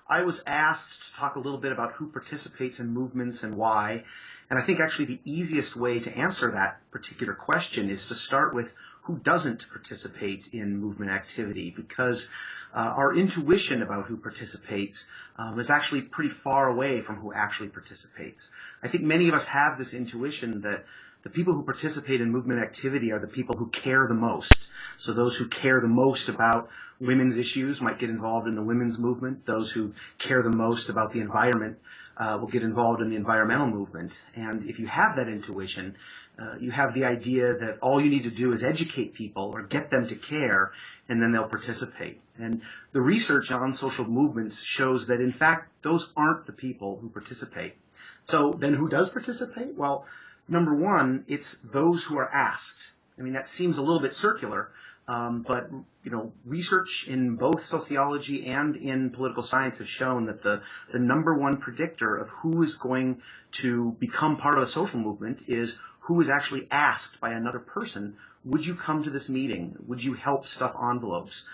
I was asked to talk a little bit about who participates in movements and why. And I think actually the easiest way to answer that particular question is to start with who doesn't participate in movement activity, because our intuition about who participates is actually pretty far away from who actually participates. I think many of us have this intuition that the people who participate in movement activity are the people who care the most. So those who care the most about women's issues might get involved in the women's movement. Those who care the most about the environment will get involved in the environmental movement. And if you have that intuition, you have the idea that all you need to do is educate people or get them to care, and then they'll participate. And the research on social movements shows that, in fact, those aren't the people who participate. So then who does participate? Well, number one, it's those who are asked. I mean, that seems a little bit circular, but research in both sociology and in political science have shown that the number one predictor of who is going to become part of a social movement is who is actually asked by another person, would you come to this meeting? Would you help stuff envelopes?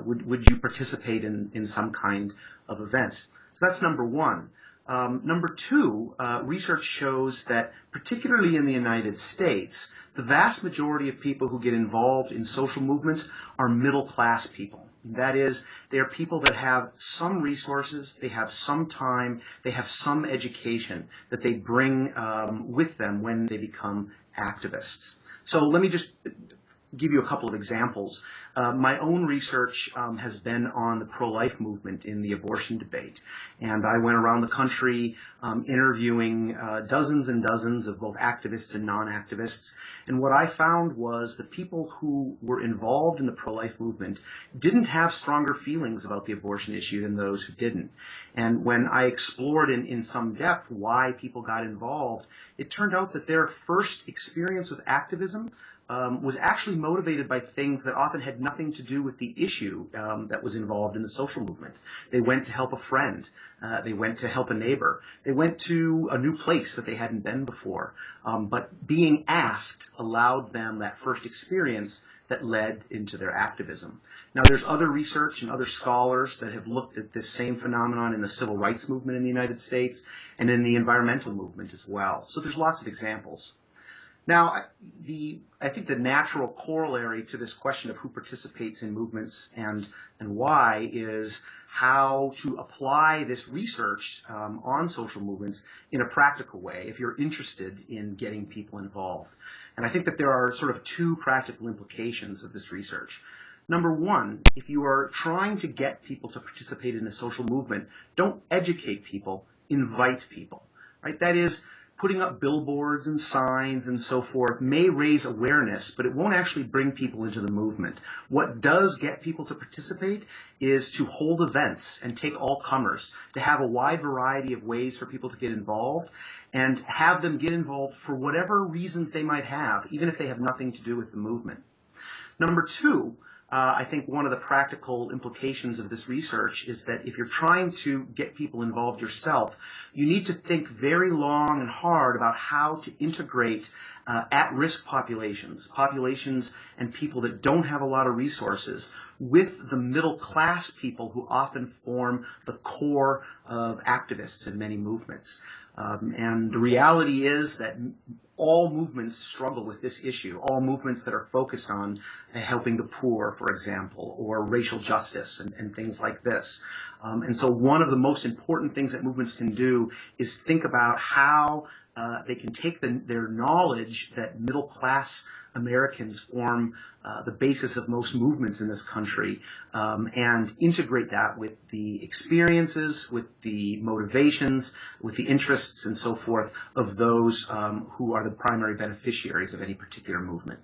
Would you participate in some kind of event? So that's number one. Number two, research shows that particularly in the United States, the vast majority of people who get involved in social movements are middle-class people. That is, they are people that have some resources, they have some time, they have some education that they bring with them when they become activists. So let me just give you a couple of examples. My own research has been on the pro-life movement in the abortion debate. And I went around the country interviewing dozens and dozens of both activists and non-activists. And what I found was the people who were involved in the pro-life movement didn't have stronger feelings about the abortion issue than those who didn't. And when I explored in some depth why people got involved, it turned out that their first experience with activism was actually motivated by things that often had nothing to do with the issue that was involved in the social movement. They went to help a friend. They went to help a neighbor. They went to a new place that they hadn't been before. But being asked allowed them that first experience that led into their activism. Now, there's other research and other scholars that have looked at this same phenomenon in the civil rights movement in the United States and in the environmental movement as well. So there's lots of examples. Now, I think the natural corollary to this question of who participates in movements and why is how to apply this research on social movements in a practical way if you're interested in getting people involved. And I think that there are sort of two practical implications of this research. Number one, if you are trying to get people to participate in a social movement, don't educate people, invite people, right? That is, putting up billboards and signs and so forth may raise awareness, but it won't actually bring people into the movement. What does get people to participate is to hold events and take all comers, to have a wide variety of ways for people to get involved and have them get involved for whatever reasons they might have, even if they have nothing to do with the movement. Number two, I think one of the practical implications of this research is that if you're trying to get people involved yourself, you need to think very long and hard about how to integrate at-risk populations and people that don't have a lot of resources with the middle-class people who often form the core of activists in many movements. And the reality is that all movements struggle with this issue, all movements that are focused on helping the poor, for example, or racial justice and things like this. And so one of the most important things that movements can do is think about how they can take their knowledge that middle-class Americans form the basis of most movements in this country and integrate that with the experiences, with the motivations, with the interests and so forth of those who are the primary beneficiaries of any particular movement.